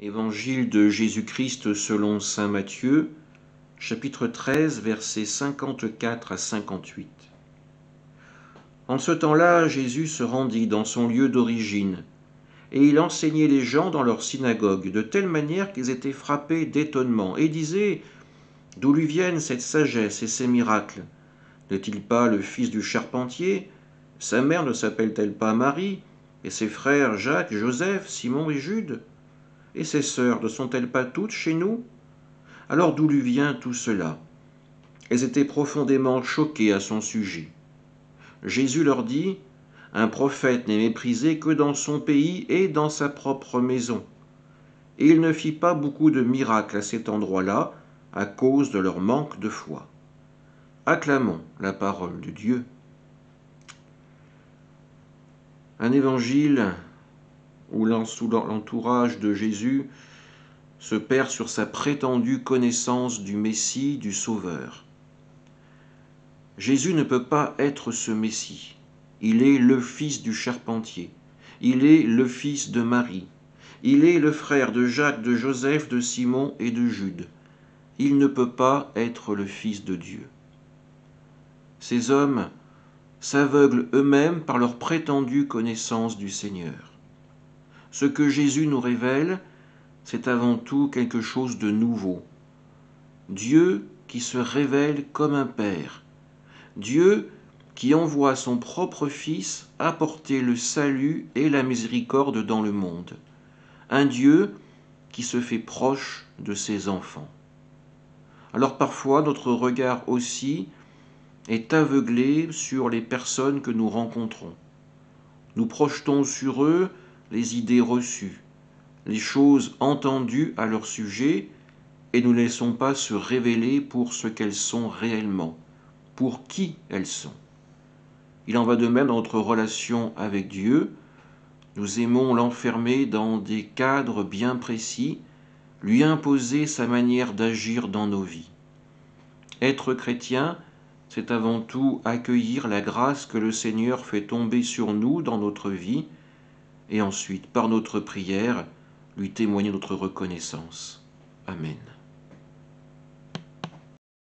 Évangile de Jésus-Christ selon saint Matthieu, chapitre 13, versets 54 à 58. En ce temps-là, Jésus se rendit dans son lieu d'origine, et il enseignait les gens dans leur synagogue, de telle manière qu'ils étaient frappés d'étonnement, et disaient « D'où lui viennent cette sagesse et ces miracles? N'est-il pas le fils du charpentier? Sa mère ne s'appelle-t-elle pas Marie? Et ses frères Jacques, Joseph, Simon et Jude? Et ses sœurs ne sont-elles pas toutes chez nous? Alors d'où lui vient tout cela? » Elles étaient profondément choquées à son sujet. Jésus leur dit, « Un prophète n'est méprisé que dans son pays et dans sa propre maison. » Et il ne fit pas beaucoup de miracles à cet endroit-là, à cause de leur manque de foi. Acclamons la parole de Dieu. Un évangile où l'entourage de Jésus se perd sur sa prétendue connaissance du Messie, du Sauveur. Jésus ne peut pas être ce Messie. Il est le fils du charpentier. Il est le fils de Marie. Il est le frère de Jacques, de Joseph, de Simon et de Jude. Il ne peut pas être le Fils de Dieu. Ces hommes s'aveuglent eux-mêmes par leur prétendue connaissance du Seigneur. Ce que Jésus nous révèle, c'est avant tout quelque chose de nouveau. Dieu qui se révèle comme un Père. Dieu qui envoie son propre Fils apporter le salut et la miséricorde dans le monde. Un Dieu qui se fait proche de ses enfants. Alors parfois notre regard aussi est aveuglé sur les personnes que nous rencontrons. Nous projetons sur eux les idées reçues, les choses entendues à leur sujet, et nous ne laissons pas se révéler pour ce qu'elles sont réellement, pour qui elles sont. Il en va de même dans notre relation avec Dieu. Nous aimons l'enfermer dans des cadres bien précis, lui imposer sa manière d'agir dans nos vies. Être chrétien, c'est avant tout accueillir la grâce que le Seigneur fait tomber sur nous dans notre vie, et ensuite, par notre prière, lui témoigner notre reconnaissance. Amen.